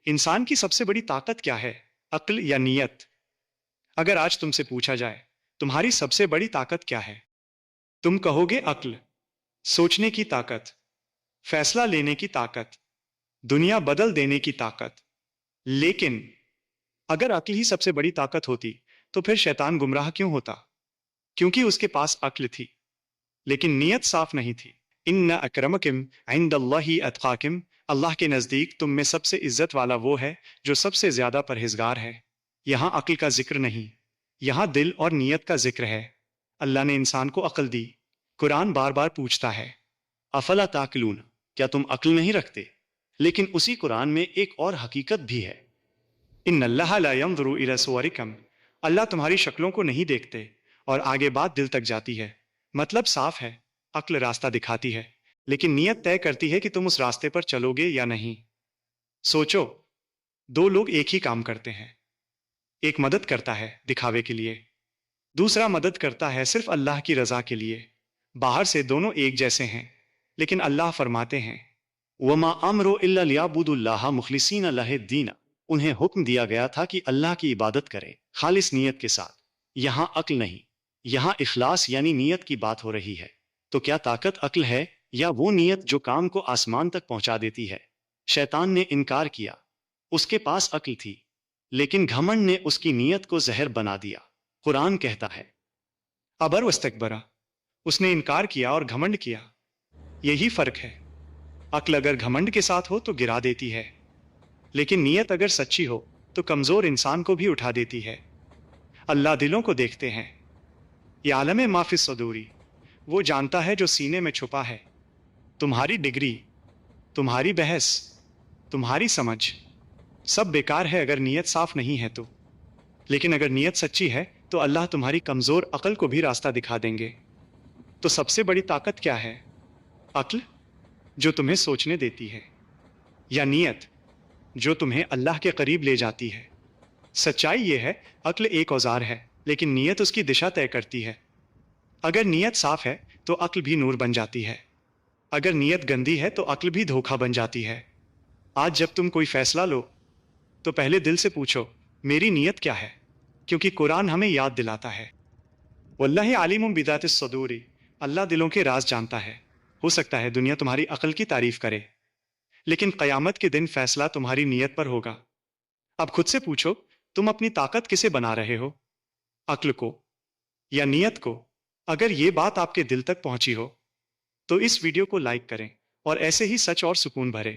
इंसान की सबसे बड़ी ताकत क्या है, अक्ल या नीयत? अगर आज तुमसे पूछा जाए तुम्हारी सबसे बड़ी ताकत क्या है, तुम कहोगे अक्ल। सोचने की ताकत, फैसला लेने की ताकत, दुनिया बदल देने की ताकत। लेकिन अगर अक्ल ही सबसे बड़ी ताकत होती तो फिर शैतान गुमराह क्यों होता? क्योंकि उसके पास अक्ल थी लेकिन नीयत साफ नहीं थी। इन्ना अक्रमकिम इंदल्लाहि अतकाकिम, अल्लाह के नजदीक तुम में सबसे इज्जत वाला वो है जो सबसे ज्यादा परहेजगार है। यहाँ अक्ल का जिक्र नहीं, यहाँ दिल और नीयत का जिक्र है। अल्लाह ने इंसान को अक्ल दी। कुरान बार बार पूछता है, अफला ताकिलून, क्या तुम अक्ल नहीं रखते? लेकिन उसी कुरान में एक और हकीकत भी है, इन्नल्लाह ला यंज़ुरु इला सुवरिकम, अल्लाह तुम्हारी शक्लों को नहीं देखते। और आगे बात दिल तक जाती है। मतलब साफ है, अक्ल रास्ता दिखाती है लेकिन नीयत तय करती है कि तुम उस रास्ते पर चलोगे या नहीं। सोचो, दो लोग एक ही काम करते हैं। एक मदद करता है दिखावे के लिए, दूसरा मदद करता है सिर्फ अल्लाह की रजा के लिए। बाहर से दोनों एक जैसे हैं लेकिन अल्लाह फरमाते हैं, वमा अमरो इल्ला लियाबुदुल्लाह मुखलिसीन लह-दीन, उन्हें हुक्म दिया गया था कि अल्लाह की इबादत करें खालिस नीयत के साथ। यहाँ अक्ल नहीं, यहाँ इखलास यानी नीयत की बात हो रही है। तो क्या ताकत अक्ल है या वो नीयत जो काम को आसमान तक पहुंचा देती है? शैतान ने इनकार किया, उसके पास अक्ल थी लेकिन घमंड ने उसकी नीयत को जहर बना दिया। कुरान कहता है, अबर वस्तकबरा, उसने इनकार किया और घमंड किया। यही फर्क है, अक्ल अगर घमंड के साथ हो तो गिरा देती है, लेकिन नीयत अगर सच्ची हो तो कमजोर इंसान को भी उठा देती है। अल्लाह दिलों को देखते हैं। या आलम माफिस सदूरी, वो जानता है जो सीने में छुपा है। तुम्हारी डिग्री, तुम्हारी बहस, तुम्हारी समझ सब बेकार है अगर नीयत साफ नहीं है तो। लेकिन अगर नीयत सच्ची है तो अल्लाह तुम्हारी कमजोर अक्ल को भी रास्ता दिखा देंगे। तो सबसे बड़ी ताकत क्या है, अक्ल जो तुम्हें सोचने देती है, या नीयत जो तुम्हें अल्लाह के करीब ले जाती है? सच्चाई यह है, अक्ल एक औजार है लेकिन नीयत उसकी दिशा तय करती है। अगर नीयत साफ है तो अक्ल भी नूर बन जाती है, अगर नीयत गंदी है तो अक्ल भी धोखा बन जाती है। आज जब तुम कोई फैसला लो तो पहले दिल से पूछो, मेरी नीयत क्या है? क्योंकि कुरान हमें याद दिलाता है, वल्लाहि आलिमुम बिदातिस सदूरी, अल्लाह दिलों के राज जानता है। हो सकता है दुनिया तुम्हारी अक्ल की तारीफ करे लेकिन कयामत के दिन फैसला तुम्हारी नीयत पर होगा। अब खुद से पूछो, तुम अपनी ताकत किसे बना रहे हो, अक्ल को या नीयत को? अगर ये बात आपके दिल तक पहुंची हो तो इस वीडियो को लाइक करें और ऐसे ही सच और सुकून भरे